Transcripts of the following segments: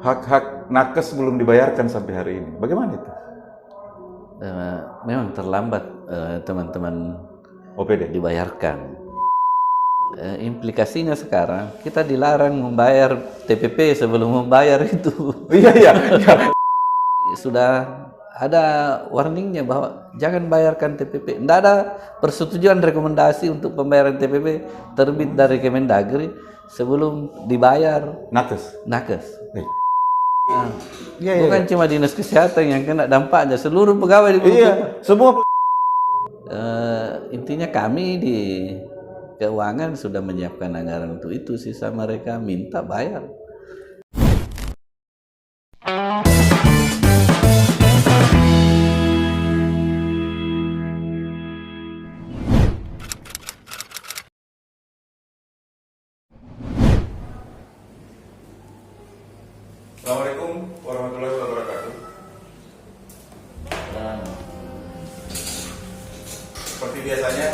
Hak-hak nakes belum dibayarkan sampai hari ini. Bagaimana itu? Memang terlambat teman-teman OPD dibayarkan. Implikasinya sekarang kita dilarang membayar TPP sebelum membayar itu. Iya. Sudah ada warningnya bahwa jangan bayarkan TPP. Tidak ada persetujuan rekomendasi untuk pembayaran TPP terbit dari Kemendagri sebelum dibayar nakes. Bukan cuma dinas kesehatan yang kena dampaknya, seluruh pegawai di semua. Intinya kami di keuangan sudah menyiapkan anggaran untuk itu, sisa mereka minta bayar. Assalamualaikum warahmatullahi wabarakatuh. Seperti biasanya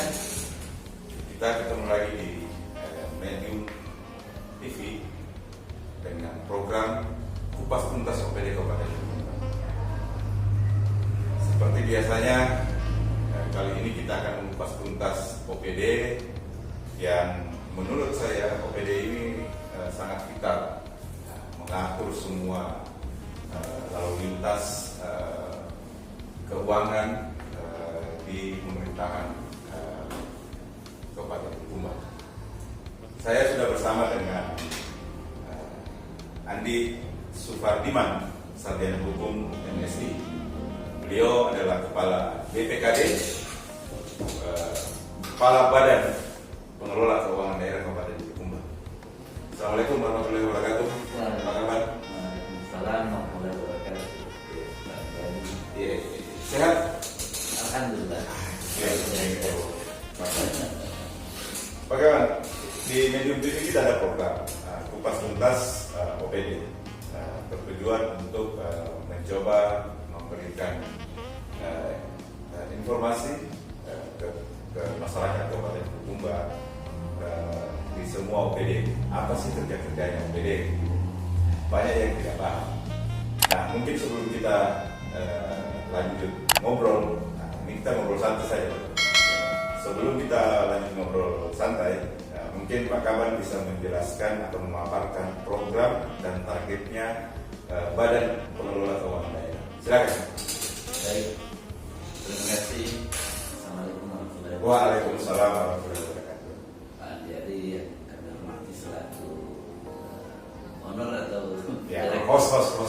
kita ketemu lagi di Medium TV dengan program Kupas Tuntas OPD Kabupaten Jombang. Seperti biasanya kali ini kita akan mengupas tuntas OPD yang menurut saya OPD ini sangat vital, mengatur semua lalu lintas keuangan di pemerintahan Kabupaten Jombang. Saya sudah bersama dengan Andi Sufardiman, Sarjana Hukum MSI. Beliau adalah Kepala BPKD, Kepala Badan Pengelola Keuangan Daerah Kabupaten Jombang. Assalamualaikum warahmatullahi wabarakatuh. Apa kabar? Waalaikumsalam warahmatullahi wabarakatuh. Sehat? Alhamdulillah. Bagaimana? Di Medium TV kita ada program Kupas Tuntas OPD, bertujuan untuk mencoba memberikan informasi ke masyarakat Kabupaten Jombang di semua OPD. Apa sih kerja-kerjanya OPD? Banyak yang tidak paham. Nah, mungkin sebelum kita lanjut ngobrol, ini kita ngobrol santai saja. Sebelum kita lanjut ngobrol santai, mungkin Pak Kaban bisa menjelaskan atau memaparkan program dan targetnya Badan Pengelola Keuangan Daerah. Silakan. Baik, terima kasih. Assalamualaikum warahmatullahi wabarakatuh. Waalaikumsalam warahmatullahi wabarakatuh. Pak Andi Ari yang kami hormati selaku honor atau host.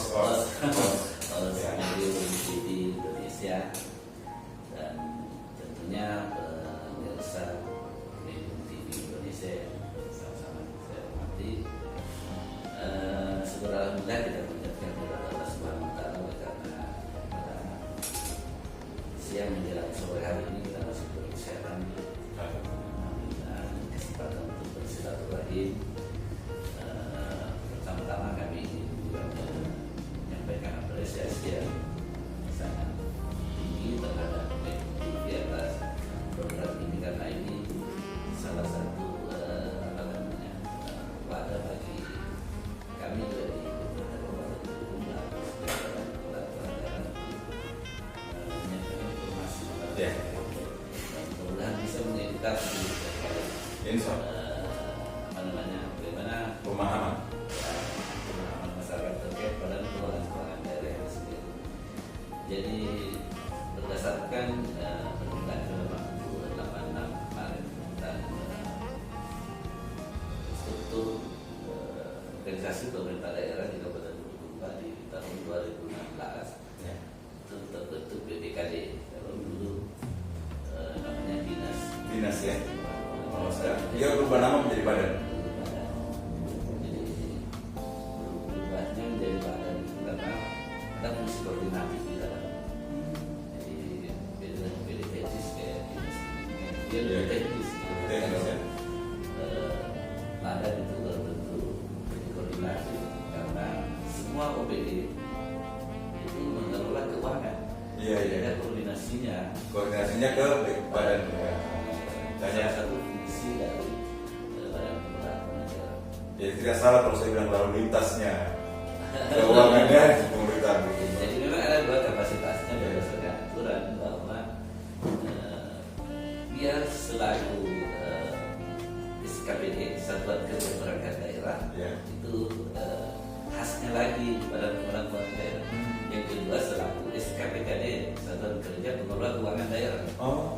Medium TV Indonesia, dan tentunya pemirsa Medium TV Indonesia yang sama-sama saya hormati. Syukur alhamdulillah kita mengucapkan kepada Allah Subhanahu wa taala karena pada siang menjelang sore hari ini kita masih berkesehatan, dan kesempatan untuk bersilaturahim. Pertama-tama kami ingin juga menyampaikan apresiasi yang sangat tinggi terhadap TV atas program ini, karena ini salah satu wadah bagi kami dari Kabupaten Jombang menyampaikan informasi dan mudah-mudahan bisa mengedukasi bagaimana Pemahaman masyarakat terkait pada pengelolaan keuangan daerah itu sendiri. Jadi berdasarkan Permendag nomor 86 kemarin tentang struktur organisasi pemerintah daerah di Kabupaten Jombang di tahun 2016 itu terbentuk BPKD. Kalau dulu namanya dinas ya. Kalau sekarang dia berubah nama menjadi badan. Menjadi badan karena ada fungsi koordinatif di dalam. Jadi beda teknis kayak dia lebih teknis. Badan itu terbentuk jadi koordinatif karena semua OPD itu mengelola keuangan. Ada koordinasinya. Koordinasinya ke badan. Salah satu fungsi dari badan pengelola keuangan. Jadi tidak salah kalau saya bilang lalu lintasnya khasnya lagi pada pengelola keuangan daerah. Yang kedua selaku SKPKD, Satuan Kerja Pengelola Keuangan Daerah.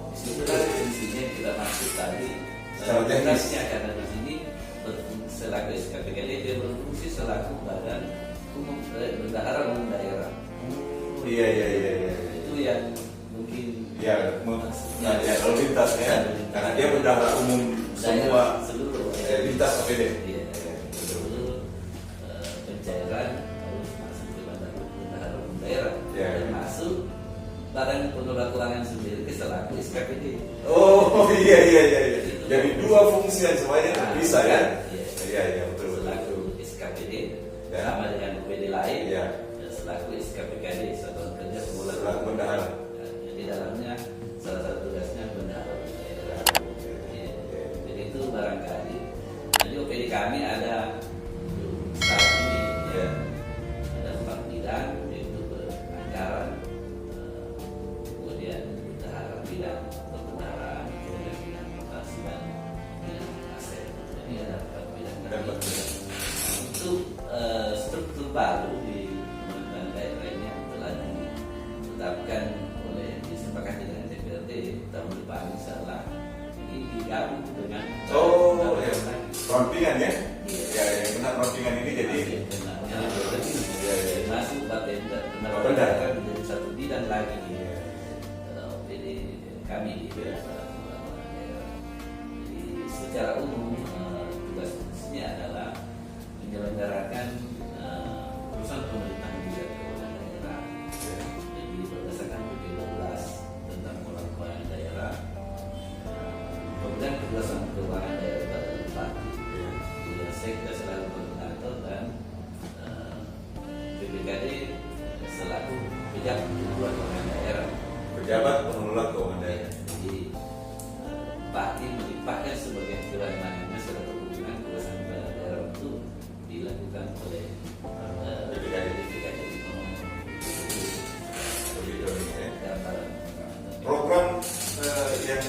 Disitulah fungsinya kita masuk tadi. Secara teknisnya karena di sini selaku SKPKD dia berfungsi selaku badan umum bendahara umum daerah. Iya. Itu yang mungkin ya lalu lintas ya, karena dia bendahara umum semua seluruh lintas APD. Iya, seluruh pencairan harus masuk ke bendahara umum daerah. Termasuk badan pengelola keuangan sendiri selaku SKPD. Oh iya. Jadi dua fungsi yang semuanya bisa ya. Iya betul. Selaku SKPD sama dengan UPD lain. Selaku SKPKD, Satuan Kerja Pengelola Selaku bendahara. Di dalamnya salah satu tugasnya bendahara daerah. Jadi itu barangkali. Jadi OPD kami ada saat ini ada 4 bidang, yaitu anggaran, kemudian bendahara bidang perbendaharaan, kemudian bidang mutasi dan bidang aset. Jadi ada 4 bidang. Untuk struktur baru di pemerintahan daerah ini yang telah ditetapkan oleh disepakati dengan DPRD tahun depan insyaallah ini digabung dengan rampingan ya. Ya yang benar rampingan ini jadi masuk Bapenda menjadi satu bidang lagi di OPD kami di daerah. Jadi secara umum tugas fungsinya adalah menyelenggarakan urusan pemerintahan di keuangan daerah. Jadi berdasarkan PP 12 tentang pengelolaan keuangan daerah, kemudian kebebasan keuangan daerah pada bupati, kemudian sekda selaku koordinator dan PPKD selaku pejabat pengelola keuangan daerah. Pejabat pengelola keuangan daerah. Jadi bupati melimpahkan sebagai kewenangannya secara hubungan kebebasan keuangan daerah itu dilakukan oleh PPKD. Program yang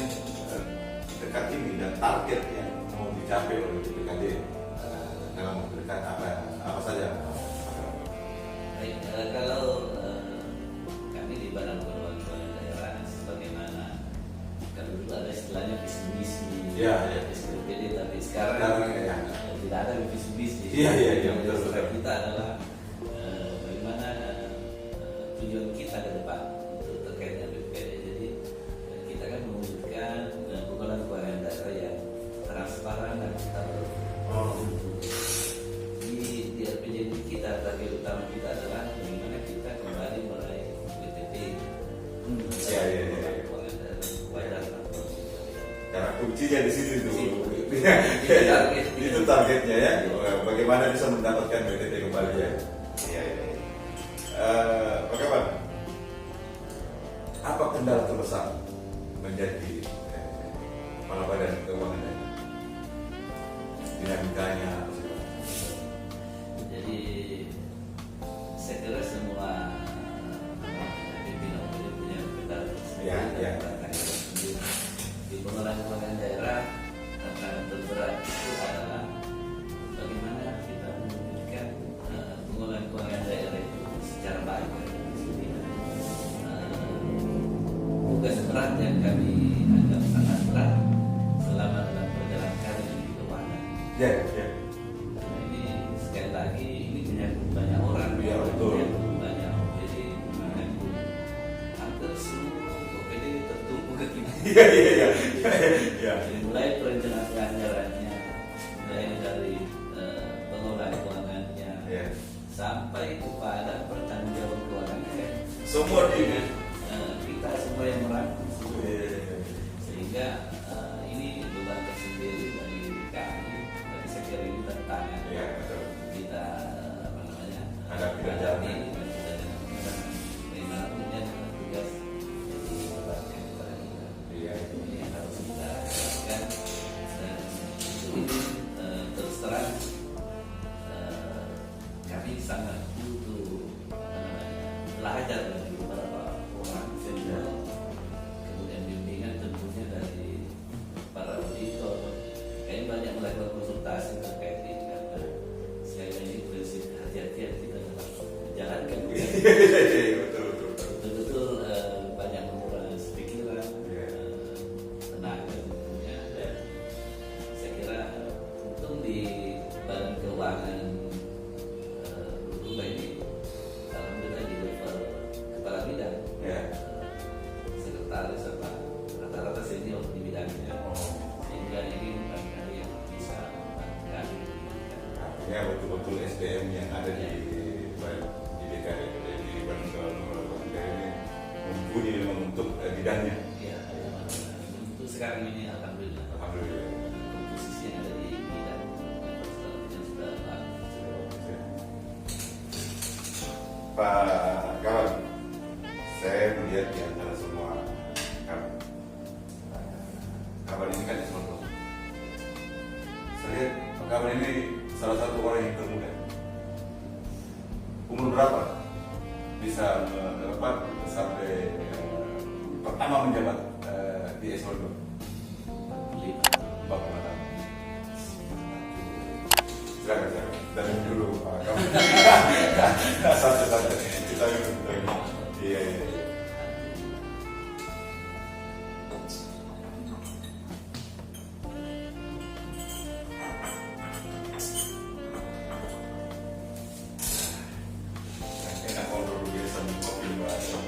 dekat ini dan target yang mau dicapai oleh PPKD dalam waktu dekat apa saja? Baik, kalau kami di Badan Pengelolaan Keuangan Daerah sebagaimana kalau dulu ada istilahnya visi misi, SKPD, tapi sekarang tidak ada visi misi. Betul. Kita adalah bagaimana tujuan kita ke depan untuk terkait dengan PPKD. Jadi kita kan mewujudkan pengelolaan keuangan daerah yang transparan dan akuntabel. Di RPJMD kita target utama kita adalah bagaimana kita kembali meraih WTP. Keuangan daerah wajar. Karena kuncinya di situ itu. Itu targetnya ya. Bagaimana bisa mendapatkan WTP kembali ya? Bagaimana? Apa kendala terbesar menjadi kepala badan keuangan daerah? Dinamikanya. Jadi saya kira semua pimpinan punya kendala di pengelolaan keuangan daerah. Tantangan terberat itu adalah bagaimana kita mewujudkan pengelolaan keuangan daerah itu secara baik. Tugas berat yang kami anggap sangat berat selama dalam perjalanan karir di keuangan. Ini sekali lagi ini menyangkut banyak orang. Betul. Banyak OPD, hampir seluruh OPD tertumpu ke kita. Mulai perencanaan anggarannya, mulai dari pengelolaan keuangannya, sampai kepada pertanggungjawaban keuangannya. Semua kita semua yang merangkul, sehingga ini beban tersendiri bagi kami. Tapi saya kira ini tantangan kita hadapi dan jalani. Bagaimana punya tugas jadi bebankan kepada kita. Ini yang harus kita lakukan. Dan ini terus terang kami sangat butuh belajar dari beberapa orang senior, kemudian bimbingan tentunya dari para auditor. Kami banyak melakukan konsultasi terkait ini karena sekali lagi prinsip hati-hatian Iya, betul betul. Betul-betul banyak menguras pikiran, tenaga tentunya, dan saya kira untung di Badan Keuangan Bulukumba ini alhamdulillah di level kepala bidang, Ya. sekretaris apa rata-rata senior di bidangnya, sehingga ini barangkali yang bisa membantu. Artinya betul-betul SDM yang ada di DKI, di Badan Keuangan ini mumpuni memang untuk bidangnya. Ya, untuk sekarang ini alhamdulillah. Alhamdulillah. Komposisi yang ada di bidang yang sudah bagus. Pak kawan, saya melihat di antara semua kawan ini kan Islam. Saya lihat Pak kawan ini salah satu orang yang termuda. Umur berapa bisa mendapat sampai pertama menjabat di Eselon 2? 45 tahun. Silakan. Dari dulu Pak kawan. Satu kita iya. Enak ngobrol biasa kopi bahasa.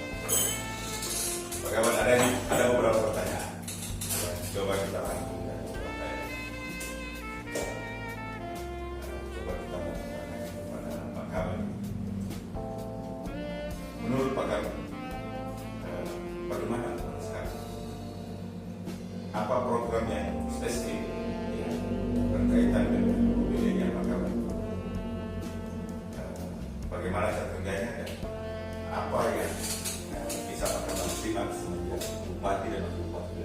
Bagaimana ada beberapa pertanyaan. Coba kita rangkum dan beberapa coba kita tanya kepada Pak Kaban. Menurut Pak Kaban, bagaimana sekarang? Apa program yang spesifik yang berkaitan dengan budayanya Pak Kaban? Bagaimana cara kerjanya dan apa yang bisa Pak Kaban simak semenjak bupati dan wakil bupati?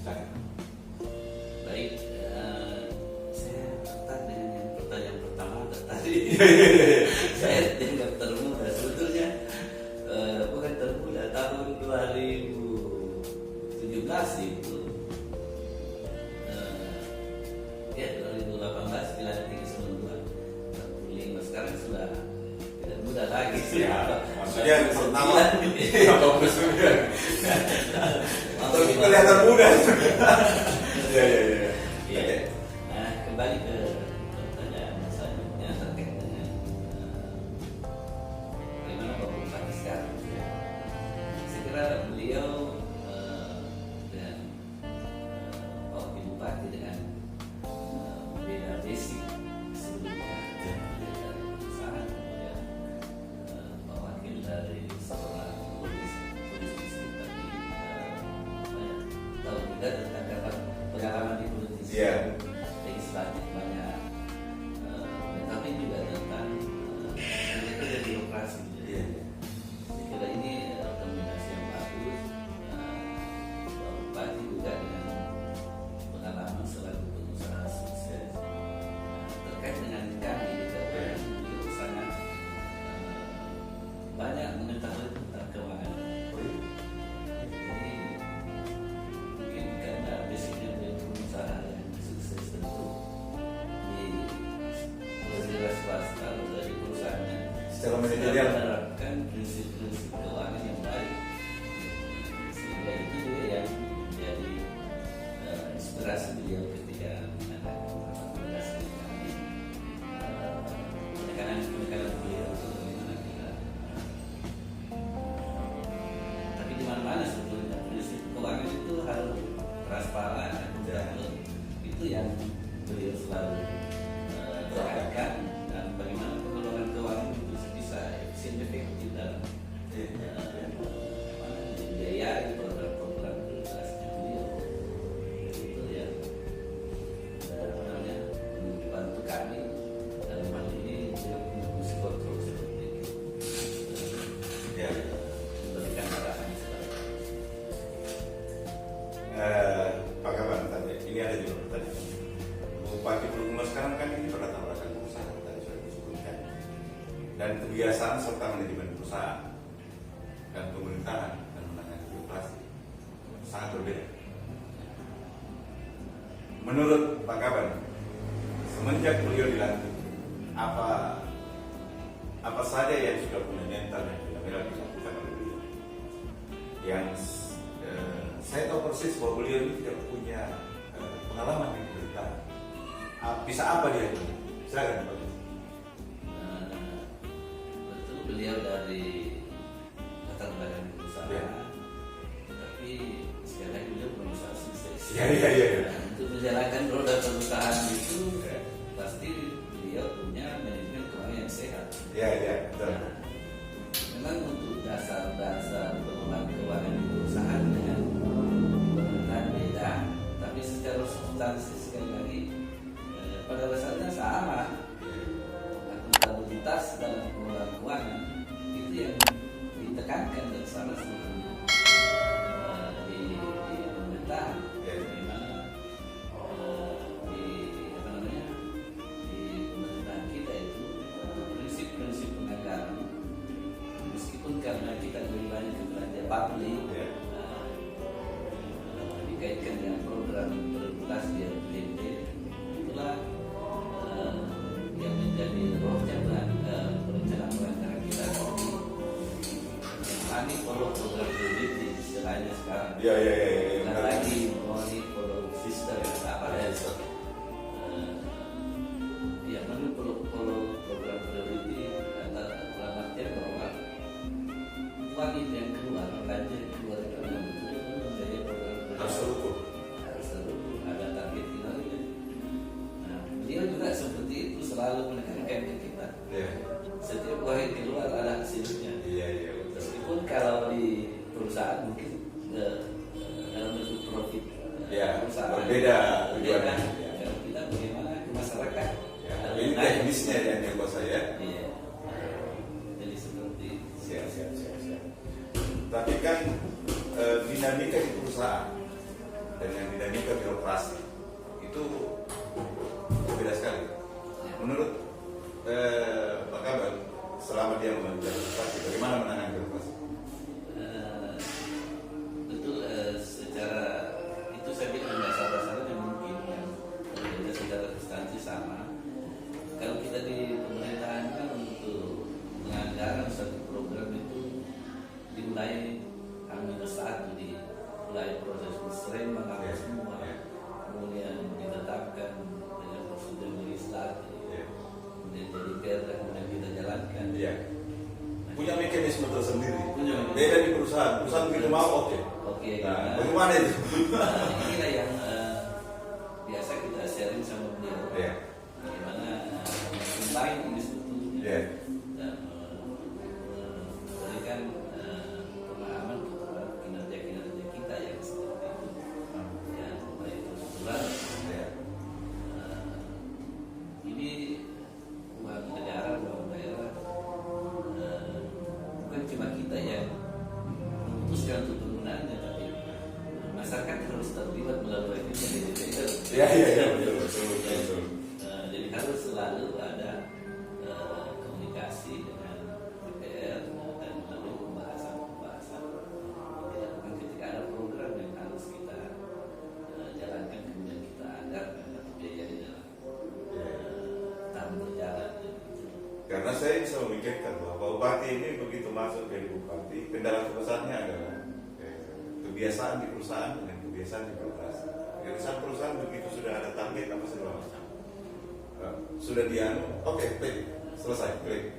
Silakan. Baik, saya tertarik dengan yang pertanyaan pertama tadi. Saya dianggap termuda, sebetulnya bukan termuda, tahun 2017 itu, ya 2018 dilantik Eselon 2, 45 sekarang sudah tidak muda lagi. Ya, maksudnya yang pertama Iya. 89 atau kelihatan muda. Iya. Iya. Nah, kembali ke pertanyaan selanjutnya terkait dengan bagaimana Pak Bupati sekarang. Saya kira beliau dan Pak Wakil Bupati dengan beda basic sebelumnya. Beliau dari perusahaan, kemudian Pak Wakil dari sekolah polisi tapi banyak tahu juga tentang pengalaman di politik. Iya. Legislatif banyak, tapi juga tentang kerja birokrasi. Iya. Saya kira ini kombinasi yang bagus. Pak Bupati juga dengan pengalaman selaku pengusaha sukses. Terkait dengan kami di KPM, beliau sangat banyak mengetahui tentang keuangan. Jadi mungkin karena basicnya dia pengusaha yang sukses tentu di swasta atau dari perusahaannya Secara manajerial. menerapkan prinsip-prinsip keuangan yang baik, sehingga itu juga yang menjadi inspirasi beliau ketika mengadakan rekomendasi kami, penekanan beliau itu bagaimana kita, tapi di mana-mana sebetulnya prinsip keuangan itu harus transparan, akutabel. Itu yang beliau selalu tekankan, dan bagaimana pengelolaan keuangan itu bisa efisien efektif dalam membiayai program-program prioritasnya beliau. Itu yang membantu kami dalam hal ini fungsi kontrol seperti itu. Ya. Memberikan arahan seperti itu. Pak Kaban, tadi ini ada juga pertanyaan. Bupati Bulukumba sekarang kan ini berlatar belakang perusahaan tadi sudah disebutkan, dan kebiasaan serta manajemen perusahaan dan pemerintahan dan menangani birokrasi sangat berbeda. Menurut Pak Kaban, semenjak beliau dilantik, apa apa saja yang sudah punya mental yang benar-benar dilakukan oleh beliau. Yang saya tahu persis bahwa beliau ini tidak punya pengalaman di pemerintahan. Bisa apa dia itu? Silakan Pak. Betul, beliau dari latar belakang perusahaan, Ya. tapi sekali lagi beliau berusaha sukses. Iya. Nah, untuk menjalankan roda perusahaan itu Ya. pasti beliau punya manajemen keuangan yang sehat. Iya, betul. Nah, memang untuk dasar-dasar pengelolaan keuangan di perusahaan dengan pemerintahan beda, tapi secara substansi sekali lagi pada dasarnya sama. Akuntabilitas dalam pengelolaan keuangan itu yang ditekankan dan sama seperti di pemerintahan. Ya. Memang di apa namanya di pemerintahan kita itu prinsip-prinsip penganggaran, meskipun karena kita lebih banyak ke belanja publik, Ya. dikaitkan dengan program prioritas di RPJMD, itulah yang menjadi rohnya perencanaan pelanggaran kita. Kami follow program priority istilahnya sekarang. Iya. Dan lagi money follow system apa ya? Ya, kami follow program priority dalam artian bahwa uang itu yang keluar, belanja yang keluar itu memang betul-betul menjadi program Harus terukur. harus terukur, ada target kinerja. Nah, beliau juga seperti itu selalu menekankan ke kita. Iya. Setiap uang yang keluar ada hasilnya. Iya, betul. Meskipun kalau di perusahaan mungkin dalam bentuk profit Ya, perusahaan berbeda tujuannya. tujuannya. Ya. Kalau kita bagaimana ke masyarakat. Ya, Ada ini menarik. teknisnya yang dia kuasai ya. Iya. Jadi seperti itu. Siap. Tapi kan dinamika di perusahaan dengan dinamika birokrasi itu berbeda sekali. Menurut Pak Kaban, selama dia mengambil birokrasi, bagaimana menangani birokrasi? Betul, secara itu saya bilang dasar-dasarnya mungkin yang berbeda secara substansi sama. Kalau kita di pemerintahan kan untuk penganggaran satu program itu dimulai H-1, dimulai proses musrembang apa semua, kemudian ditetapkan dengan prosedur legislatif, kemudian jadi perda, kemudian kita jalankan. Iya. Punya mekanisme tersendiri. Punya mekanisme. Beda di perusahaan. Perusahaan begitu mau oke. Oke. Nah, bagaimana itu? Inilah yang biasa kita sharing sama beliau. Iya. Bagaimana combine ini sebetulnya Iya. dan memberikan pemahaman kepada kinerja-kinerja kita yang seperti itu, yang baik prosedural. Iya. Ini uang negara, uang daerah, bukan cuma kita yang memutuskan untuk penggunaannya, tapi masyarakat harus terlibat melalui ini dari DPR. Iya, betul. Jadi harus selalu ada komunikasi dengan DPR dan melalui pembahasan. Dilakukan ketika ada program yang harus kita jalankan, kemudian kita anggarkan atau biayai dalam tahun berjalan. Karena saya bisa memikirkan bahwa bupati ini begitu masuk jadi bupati, kendala terbesarnya adalah kebiasaan di perusahaan dengan kebiasaan di birokrasi. Perusahaan begitu sudah ada target apa segala macam, sudah dianu, oke, klik, selesai, klik.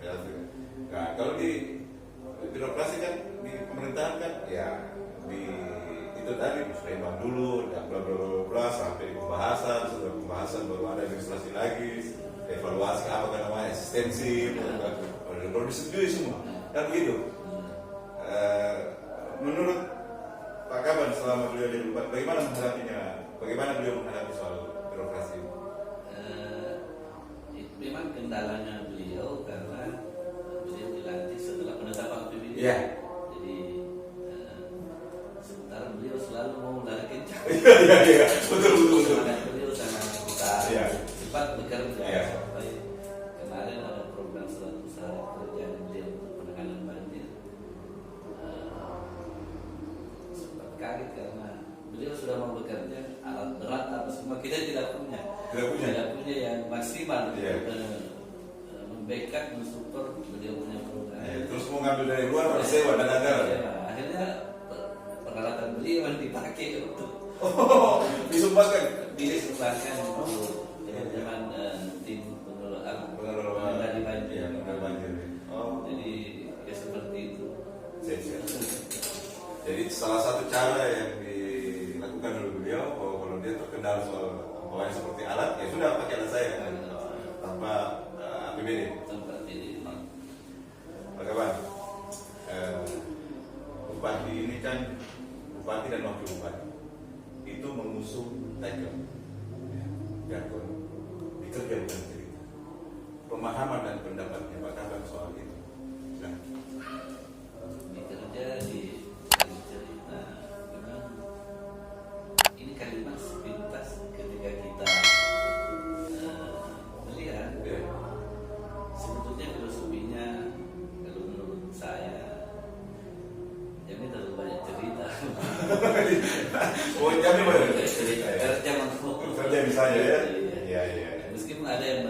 Nah, kalau di birokrasi kan di pemerintahan kan ya di itu tadi musrembang dulu, dan bla bla bla bla sampai pembahasan, setelah pembahasan baru ada administrasi lagi, evaluasi apa kan namanya, asistensi, baru disetujui semua, kan begitu. Menurut Pak Kaban selama beliau jadi bupati, bagaimana menghadapinya? Bagaimana beliau menghadapi soal birokrasi? Memang kendalanya beliau karena beliau dilantik setelah penetapan APBD. Iya. Jadi sementara beliau selalu mau lari kencang. Iya, betul. Semangat beliau sangat besar. Iya. Cepat bekerja. Iya. Sampai kemarin ada program 100 hari kerja beliau untuk penanganan banjir. Sempat kaget karena beliau sudah mau bekerja, alat berat apa semua kita tidak punya. Tidak punya yang maksimal Iya. untuk membackup, mensupport beliau punya mau ngambil dari luar harus sewa dan anggaran. Ya, akhirnya peralatan beli yang dipakai untuk Disumbangkan. disumbangkan untuk teman-teman tim pengelola di banjir. Iya, pengelola banjir. Oh, Jadi ya seperti itu. siap. Jadi salah satu cara yang dilakukan oleh beliau, kalau dia terkendala soal bawaan seperti alat, ya sudah pakai alat saya tanpa APBD. Tempat ini. Pak Kaban, bupati ini kan bupati dan wakil bupati itu mengusung tagline, jargon, dikerja bukan cerita. Pemahaman dan pendapatnya Pak Kaban soal itu. Nah, Bekerja di cerita memang ini kalimat sepintas ketika kita melihat ya. sebetulnya filosofinya kalau menurut saya ini terlalu banyak cerita. Oh, jadi banyak cerita ya. Kerja untuk Kerja misalnya ya. Iya. meskipun ada yang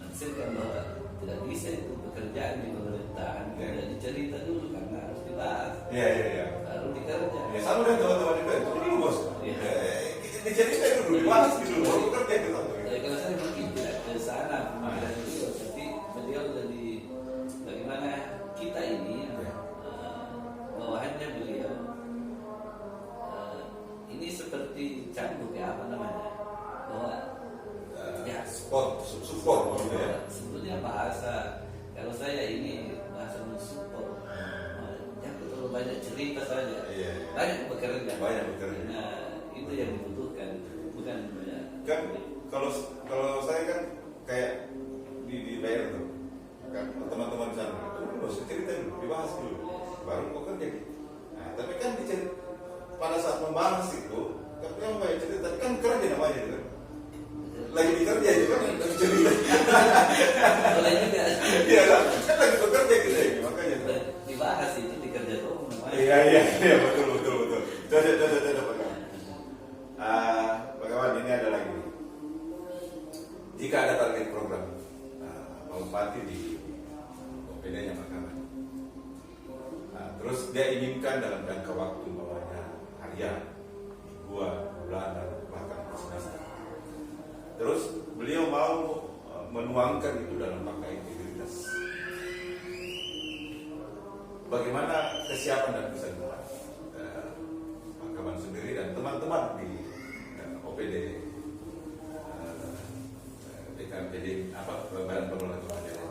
menafsirkan bahwa tidak bisa itu pekerjaan di pemerintahan tidak dicerita dulu karena harus dibahas Iya. baru dikerja. Ya sama dengan teman-teman di itu dulu bos. Iya. Dicerita dulu, dibahas dulu, baru kerja kita. Kalau saya mungkin tidak ke sana pemikiran beliau, tapi beliau lebih bagaimana kita ini bawahannya beliau ini seperti cambuk ya apa namanya bahwa ya support gitu ya. sebetulnya bahasa kalau saya ini bahasa mensupport jangan terlalu banyak cerita saja. Iya. Banyak bekerja. Nah, itu yang dibutuhkan bukan banyak. kan kalau saya kan kayak dibayar tuh kan teman-teman di sana itu harus cerita dulu, dibahas dulu, baru kok kerja. Nah, tapi kan pada saat membahas itu kan yang banyak cerita kan kerja namanya itu lagi bekerja itu kan lagi cerita. Boleh juga. Iya kan lagi bekerja gitu ya makanya. Dibahas itu dikerja tuh namanya. Iya betul. Coba Pak Kawan ini ada lagi. Jika ada target program Pak Bupati di OPD-nya Pak Kawan, terus dia inginkan dalam jangka waktu bawahnya harian, bulan dan bahkan semester. Terus beliau mau menuangkan itu dalam fakta integritas. Bagaimana kesiapan dan kesempurnaan Pak Kaban sendiri dan teman-teman di OPD BKPD Badan Pengelola Keuangan Daerah.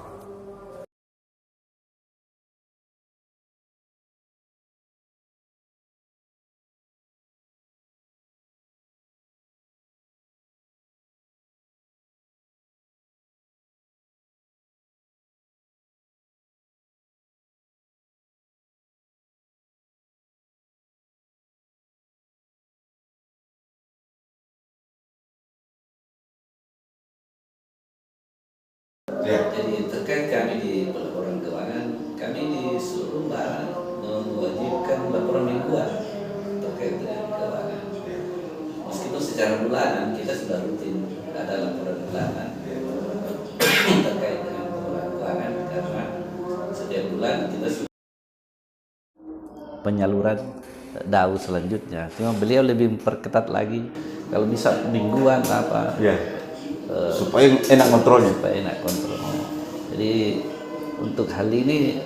Ya. Jadi terkait kami di pelaporan keuangan, kami di seluruh barat mewajibkan laporan mingguan terkait dengan keuangan. Meskipun secara bulanan kita sudah rutin ada laporan bulanan terkait dengan keuangan karena setiap bulan kita sudah penyaluran DAU selanjutnya. Cuma beliau lebih memperketat lagi kalau bisa mingguan apa. Ya. Supaya enak kontrolnya. Jadi untuk hal ini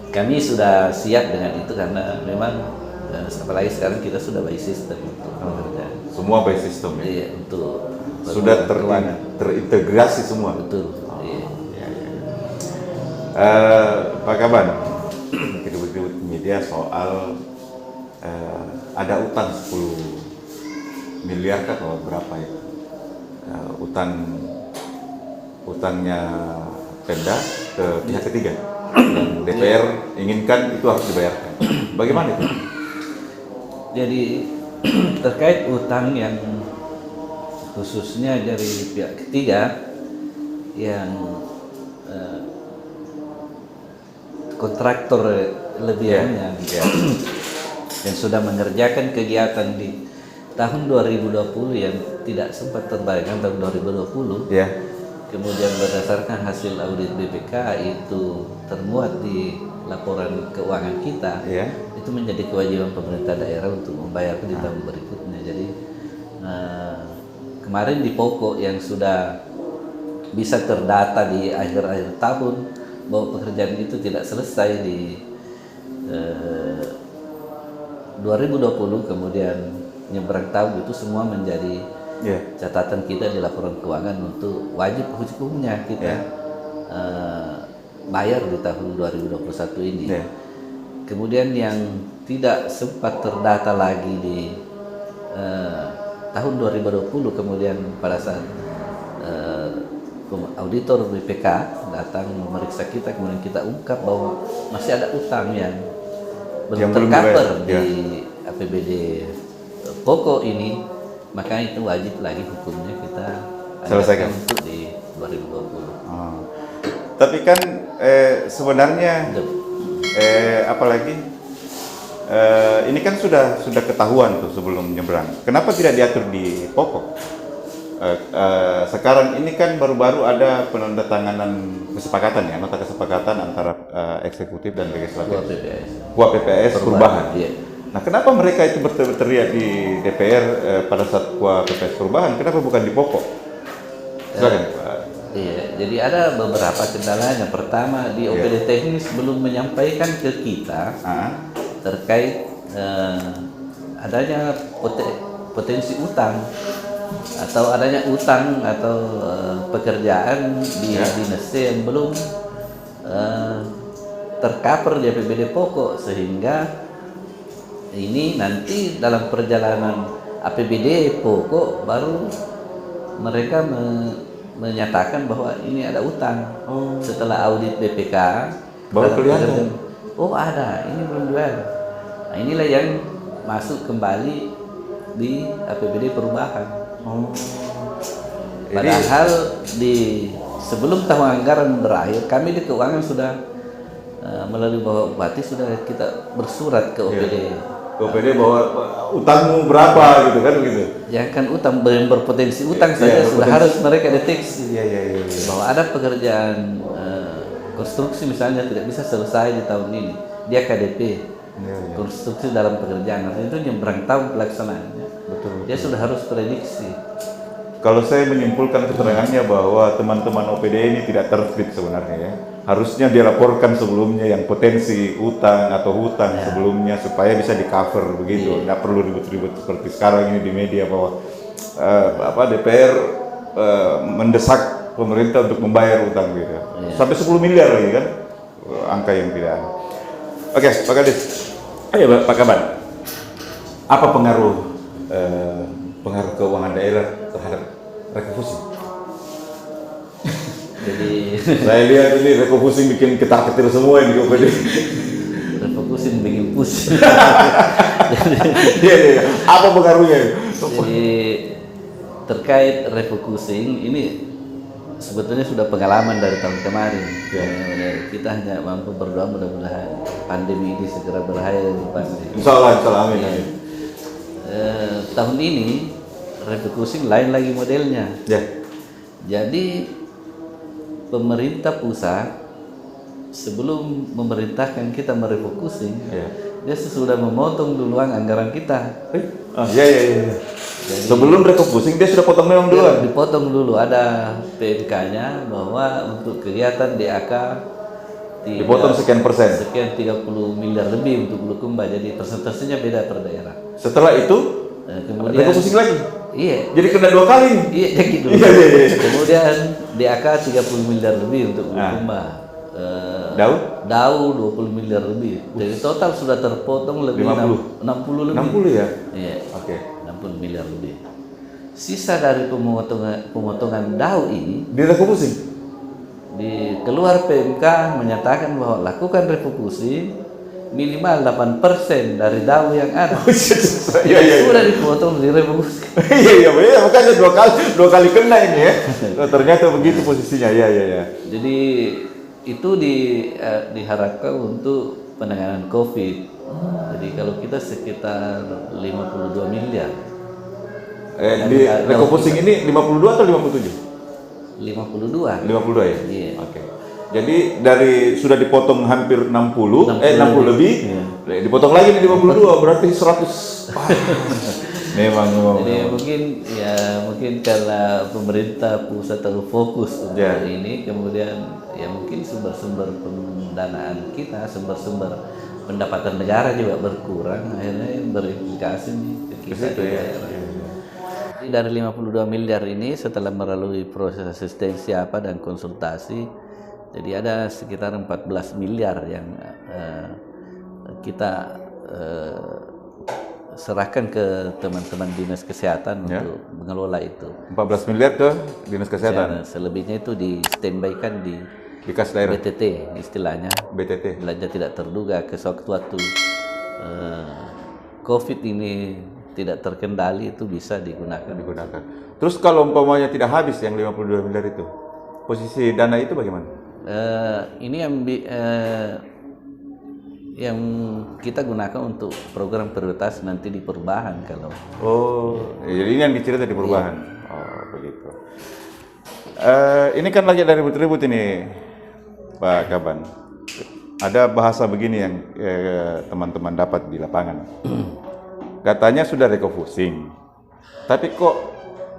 kami sudah siap dengan itu karena memang apalagi sekarang kita sudah by system untuk bekerja. Semua by system ya. Iya, untuk Sudah terintegrasi semua. Betul. Iya. Pak Kaban, ribut-ribut media soal ada utang 10 miliar kan atau berapa ya? Utangnya Pemda ke pihak ketiga dan DPR inginkan itu harus dibayarkan. Bagaimana itu? Jadi terkait utang yang khususnya dari pihak ketiga yang kontraktor lebihannya yang sudah mengerjakan kegiatan di tahun 2020 yang tidak sempat terbayarkan tahun 2020 ya. kemudian berdasarkan hasil audit BPK itu termuat di laporan keuangan kita, Ya. itu menjadi kewajiban pemerintah daerah untuk membayar di tahun berikutnya. Jadi kemarin di pokok yang sudah bisa terdata di akhir-akhir tahun bahwa pekerjaan itu tidak selesai di 2020, kemudian nyebrang tahun, itu semua menjadi Ya. catatan kita di laporan keuangan untuk wajib hukumnya kita bayar di tahun 2021 ini. Ya. Kemudian yang tidak sempat terdata lagi di tahun 2020, kemudian pada saat auditor BPK datang memeriksa kita, kemudian kita ungkap bahwa masih ada utang yang belum tercover di APBD pokok ini, maka itu wajib lagi hukumnya kita selesaikan untuk di 2020. Tapi kan sebenarnya apalagi ini kan sudah ketahuan tuh sebelum nyebrang. Kenapa tidak diatur di pokok? Sekarang ini kan baru-baru ada penandatanganan kesepakatan ya, nota kesepakatan antara eksekutif dan legislatif. Kuap PPS perubahan. Iya. Nah, kenapa mereka itu berteriak di DPR pada saat Kuap PPS perubahan? Kenapa bukan di pokok? Silakan, Pak. Iya, jadi ada beberapa kendala. Yang pertama, di OPD teknis belum menyampaikan ke kita terkait adanya potensi utang atau adanya utang atau pekerjaan di dinas yang belum tercover di APBD pokok, sehingga ini nanti dalam perjalanan APBD pokok baru mereka menyatakan bahwa ini ada utang. Setelah audit BPK baru kelihatan. Oh ada, ini belum dibayar. Nah, inilah yang masuk kembali di APBD perubahan. Padahal di sebelum tahun anggaran berakhir, kami di keuangan sudah melalui Bapak Bupati sudah kita bersurat ke OPD. OPD bahwa utangmu berapa gitu kan begitu. Yang kan utang berpotensi utang saja sudah harus mereka deteksi. Bahwa ada pekerjaan konstruksi misalnya tidak bisa selesai di tahun ini, dia KDP. Konstruksi dalam pekerjaan, artinya itu nyebrang tahun pelaksanaannya. Betul. Dia sudah harus prediksi. Kalau saya menyimpulkan keterangannya bahwa teman-teman OPD ini tidak tertib sebenarnya ya. Harusnya dilaporkan sebelumnya yang potensi utang atau hutang sebelumnya supaya bisa di cover begitu. Nggak perlu ribut-ribut seperti sekarang ini di media bahwa DPR mendesak pemerintah untuk membayar utang gitu. Sampai 10 miliar lagi kan, angka yang tidak ada. Oke, Pak Kadis. Ayo Pak Kaban. Apa pengaruh keuangan daerah terhadap refocusing? Jadi Saya lihat ini refocusing bikin ketar-ketir semua ini OPD. refocusing bikin pusing. Iya. Apa pengaruhnya? Jadi terkait refocusing ini sebetulnya sudah pengalaman dari tahun kemarin. Kita hanya mampu berdoa mudah-mudahan pandemi ini segera berakhir. Insya Allah, amin. Tahun ini refocusing lain lagi modelnya. Jadi pemerintah pusat sebelum memerintahkan kita merefocusing, dia sudah memotong duluan anggaran kita. Iya. Sebelum refocusing dia sudah potong memang duluan. Dipotong dulu, ada PMK-nya bahwa untuk kegiatan DAK dipotong sekian persen. Sekian 30 miliar lebih untuk Bulukumba. Jadi persentasenya beda per daerah. Setelah itu kemudian refocusing lagi. Iya. Jadi kena 2 kali. Iya, gitu. Iya. Kemudian DAK 30 miliar lebih untuk Bulukumba. Dau 20 miliar lebih. Jadi total sudah terpotong lebih 60 lebih. 60 ya? Iya. Oke. 60 miliar lebih. Sisa dari pemotongan Dau ini Di refocusing. di keluar PMK menyatakan bahwa lakukan refocusing minimal 8% dari Dau yang ada. Iya. Sudah dipotong di refocusing. Iya, makanya dua kali kena ini ya. Ternyata begitu posisinya. Iya. Jadi itu diharapkan untuk penanganan COVID. Jadi kalau kita sekitar 52 miliar. Di refocusing ini 52 atau 57? 52. 52 ya? Iya. Oke. Jadi dari sudah dipotong hampir 60 lebih, dipotong lagi nih 52, berarti 100. Memang. Jadi mungkin karena pemerintah pusat terlalu fokus untuk ini, kemudian ya mungkin sumber-sumber pendanaan kita, sumber-sumber pendapatan negara juga berkurang, akhirnya berimplikasi nih ke kita. Jadi dari 52 miliar ini setelah melalui proses asistensi dan konsultasi, jadi ada sekitar 14 miliar yang kita serahkan ke teman-teman dinas kesehatan untuk mengelola itu. 14 miliar ke dinas kesehatan. Selebihnya itu di standby-kan di kas daerah. BTT istilahnya. BTT. Belanja tidak terduga ke sewaktu COVID ini tidak terkendali, itu bisa digunakan. Terus kalau umpamanya tidak habis yang 52 miliar itu, posisi dana itu bagaimana? Ini yang kita gunakan untuk program prioritas nanti di perubahan kalau. Jadi ini yang dicerita di perubahan. Begitu. Ini kan lagi ada ribut-ribut ini, Pak Kaban. Ada bahasa begini yang teman-teman dapat di lapangan. Katanya sudah refocusing, tapi kok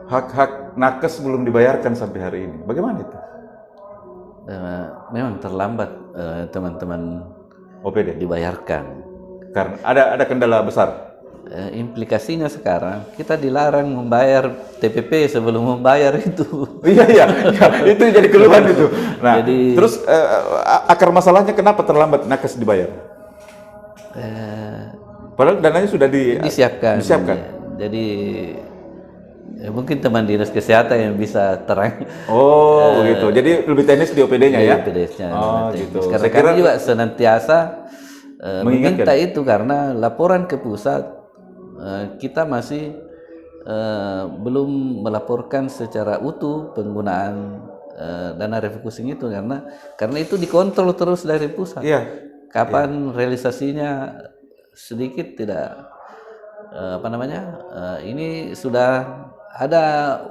hak-hak nakes belum dibayarkan sampai hari ini. Bagaimana itu? Memang terlambat teman-teman OPD dibayarkan. Karena ada kendala besar. Implikasinya sekarang kita dilarang membayar TPP sebelum membayar itu. Iya, itu jadi keluhan itu. Nah, terus akar masalahnya kenapa terlambat nakes dibayar? Padahal dananya sudah disiapkan. Jadi mungkin teman dinas kesehatan yang bisa terang. Begitu. Jadi lebih teknis di OPD-nya ya? OPD-nya. Gitu. Karena kami juga senantiasa meminta itu karena laporan ke pusat kita masih belum melaporkan secara utuh penggunaan dana refocusing itu karena itu dikontrol terus dari pusat. Kapan realisasinya sedikit tidak ini sudah ada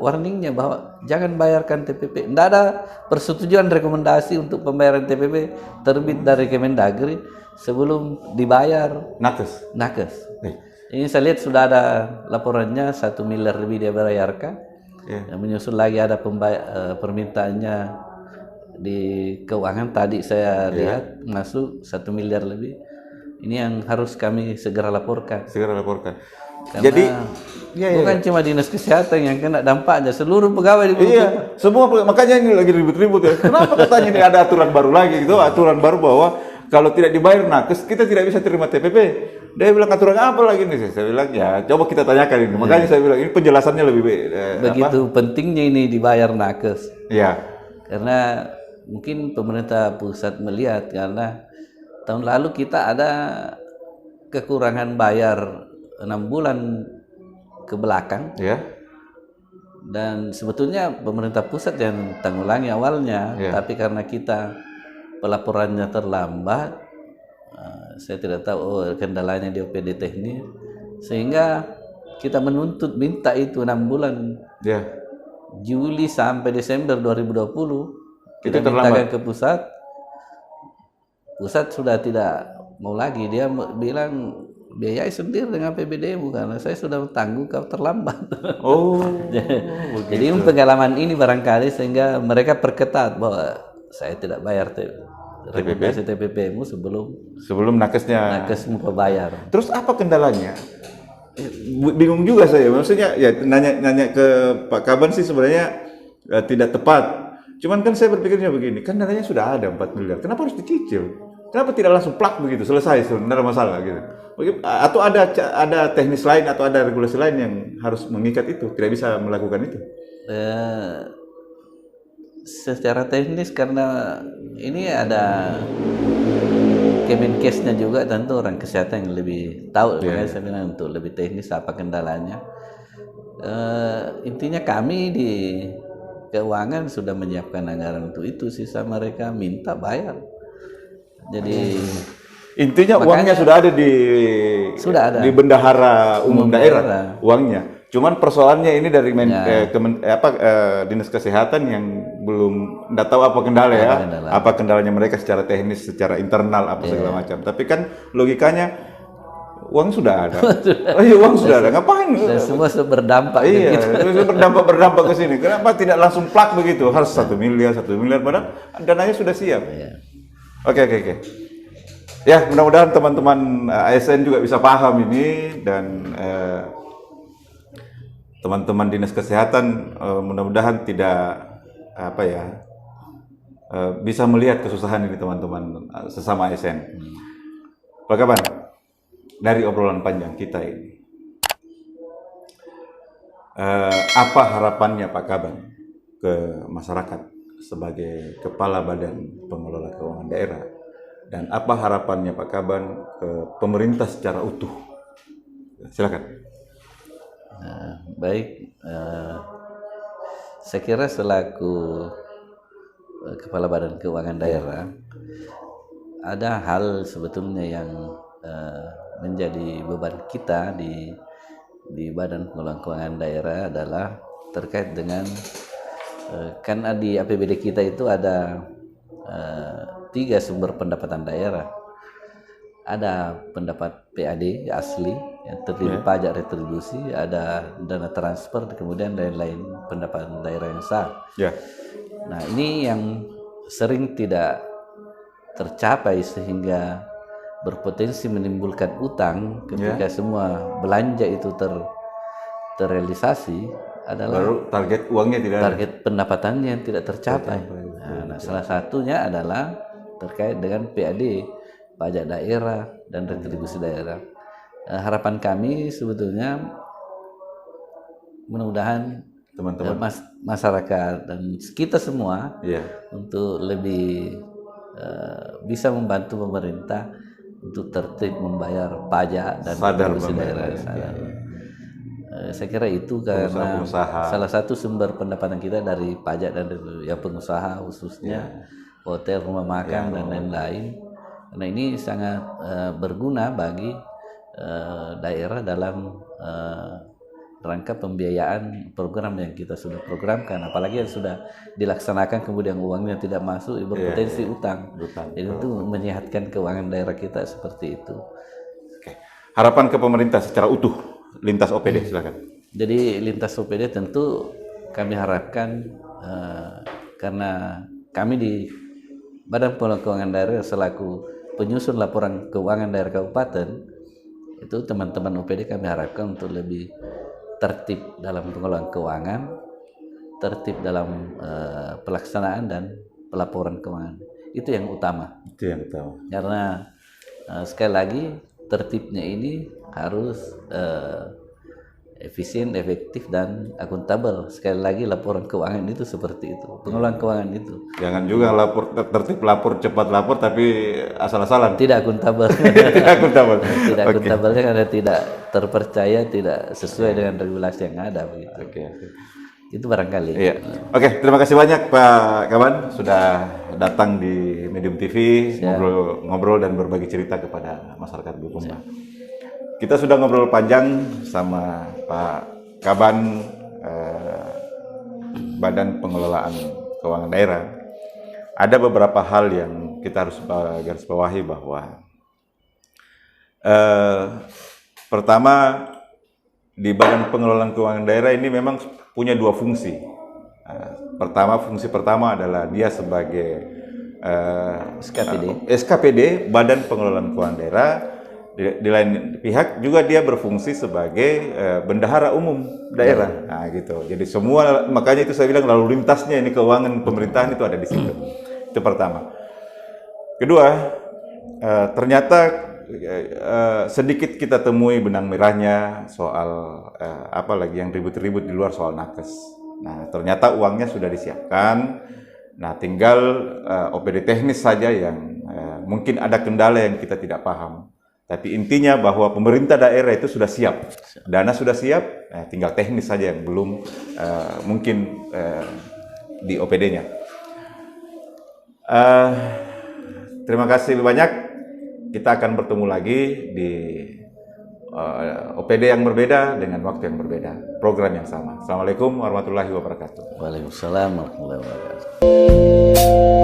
warningnya bahwa jangan bayarkan TPP. Tidak ada persetujuan rekomendasi untuk pembayaran TPP terbit dari Kemendagri sebelum dibayar nakes. Ini saya lihat sudah ada laporannya 1 miliar lebih dia bayarkan. Menyusul lagi ada permintaannya di keuangan tadi saya lihat masuk 1 miliar lebih. Ini yang harus kami segera laporkan. Karena jadi bukan cuma dinas kesehatan yang kena dampaknya, seluruh pegawai di semua. Makanya ini lagi ribut-ribut ya. Kenapa katanya ini ada aturan baru lagi gitu? Aturan baru bahwa kalau tidak dibayar nakes kita tidak bisa terima TPP. Dia bilang aturan apa lagi nih? Saya bilang ya coba kita tanyakan ini. Makanya saya bilang ini penjelasannya lebih begitu pentingnya ini dibayar nakes. Karena mungkin pemerintah pusat melihat karena tahun lalu kita ada kekurangan bayar 6 bulan ke belakang. Dan sebetulnya pemerintah pusat yang tanggulangi awalnya, tapi karena kita pelaporannya terlambat, saya tidak tahu kendalanya di OPD teknis, sehingga kita minta itu 6 bulan. Juli sampai Desember 2020 kita mintakan ke pusat. Pusat sudah tidak mau lagi, dia bilang biayai sendiri dengan PBD-mu karena saya sudah tanggung kau terlambat. Jadi pengalaman ini barangkali sehingga mereka perketat bahwa saya tidak bayar TPP-mu sebelum nakesmu bayar. Terus apa kendalanya? Bingung juga saya. Maksudnya ya nanya ke Pak Kaban sih sebenarnya tidak tepat. Cuman kan saya berpikirnya begini, kan dananya sudah ada 4 miliar. Kenapa harus dicicil? Kenapa tidak langsung plak begitu selesai sebenarnya masalah gitu? Atau ada teknis lain atau ada regulasi lain yang harus mengikat itu, tidak bisa melakukan itu? Secara teknis karena ini ada Kemenkesnya juga, tentu orang kesehatan yang lebih tahu. Makanya saya bilang untuk lebih teknis apa kendalanya. Intinya kami di keuangan sudah menyiapkan anggaran untuk itu, sisa mereka minta bayar. Jadi intinya uangnya sudah ada di bendahara umum daerah uangnya. Cuman persoalannya ini dari Ya. Dinas Kesehatan yang belum nggak tahu apa kendala ya, kendala. apa kendalanya mereka secara teknis, secara internal apa segala macam. Tapi kan logikanya uang sudah ada, oh iya uang sudah ada, ngapain? Dan semua berdampak Iya, gitu. berdampak ke sini. Kenapa tidak langsung plak begitu? Harus 1 miliar, 1 miliar, padahal dananya sudah siap. Iya. Oke. Ya, mudah-mudahan teman-teman ASN juga bisa paham ini dan teman-teman Dinas Kesehatan mudah-mudahan tidak bisa melihat kesusahan ini teman-teman sesama ASN. Pak Kaban, dari obrolan panjang kita ini, apa harapannya Pak Kaban ke masyarakat sebagai Kepala Badan Pengelola Keuangan Daerah, dan apa harapannya Pak Kaban ke pemerintah secara utuh? Silakan. Baik, saya kira selaku Kepala Badan Keuangan Daerah, ada hal sebetulnya yang menjadi beban kita di Badan Pengelolaan Keuangan Daerah adalah terkait dengan kan di APBD kita itu ada 3 sumber pendapatan daerah. Ada pendapat PAD asli yang terdiri pajak retribusi, ada dana transfer, kemudian lain-lain pendapatan daerah yang sah. Ya. Nah, ini yang sering tidak tercapai sehingga berpotensi menimbulkan utang ketika semua belanja itu terrealisasi adalah Baru target uangnya tidak ada. target pendapatannya yang tidak tercapai. Nah, salah satunya adalah terkait dengan PAD, pajak daerah dan retribusi daerah. Harapan kami sebetulnya mudah-mudahan Teman-teman. masyarakat dan kita semua untuk lebih bisa membantu pemerintah untuk tertib membayar pajak dan retribusi daerah. Saya kira itu karena salah satu sumber pendapatan kita dari pajak dan pengusaha khususnya hotel, rumah makan dan lain-lain. Karena ini sangat berguna bagi daerah dalam rangka pembiayaan program yang kita sudah programkan, apalagi yang sudah dilaksanakan kemudian uangnya tidak masuk, berpotensi utang. Jadi itu menyehatkan keuangan daerah kita seperti itu. Oke. Harapan ke pemerintah secara utuh lintas OPD, silakan. Jadi lintas OPD tentu kami harapkan karena kami di Badan Pengelola Keuangan Daerah selaku penyusun laporan keuangan daerah kabupaten, itu teman-teman OPD kami harapkan untuk lebih tertib dalam pengelolaan keuangan, tertib dalam pelaksanaan dan pelaporan keuangan. Itu yang utama. Itu yang utama. Karena sekali lagi tertibnya ini harus efisien, efektif dan akuntabel. Sekali lagi laporan keuangan itu seperti itu, pengelolaan keuangan itu. Jangan juga tertib lapor, cepat lapor tapi asal-asalan. Tidak akuntabel. Tidak akuntabel. Tidak akuntabelnya karena tidak terpercaya, tidak sesuai dengan regulasi yang ada begitu. Itu barangkali. Iya. Oke, terima kasih banyak Pak Kaban sudah datang di Medium TV, ngobrol dan berbagi cerita kepada masyarakat Bulukumba. Kita sudah ngobrol panjang sama Pak Kaban, Badan Pengelolaan Keuangan Daerah. Ada beberapa hal yang kita harus garis bawahi bahwa pertama, di Badan Pengelolaan Keuangan Daerah ini memang punya 2 fungsi. Fungsi pertama adalah dia sebagai SKPD, Badan Pengelolaan Keuangan Daerah. Di lain pihak juga dia berfungsi sebagai bendahara umum daerah. Nah, gitu. Jadi semua, makanya itu saya bilang lalu lintasnya ini keuangan pemerintahan itu ada di situ. Itu pertama. Kedua, ternyata sedikit kita temui benang merahnya soal apalagi yang ribut-ribut di luar soal nakes. Nah, ternyata uangnya sudah disiapkan. Nah, tinggal OPD teknis saja yang mungkin ada kendala yang kita tidak paham. Tapi intinya bahwa pemerintah daerah itu sudah siap, dana sudah siap, tinggal teknis saja yang belum mungkin di OPD-nya. Terima kasih banyak. Kita akan bertemu lagi di OPD yang berbeda dengan waktu yang berbeda, program yang sama. Assalamualaikum warahmatullahi wabarakatuh. Waalaikumsalam warahmatullahi wabarakatuh.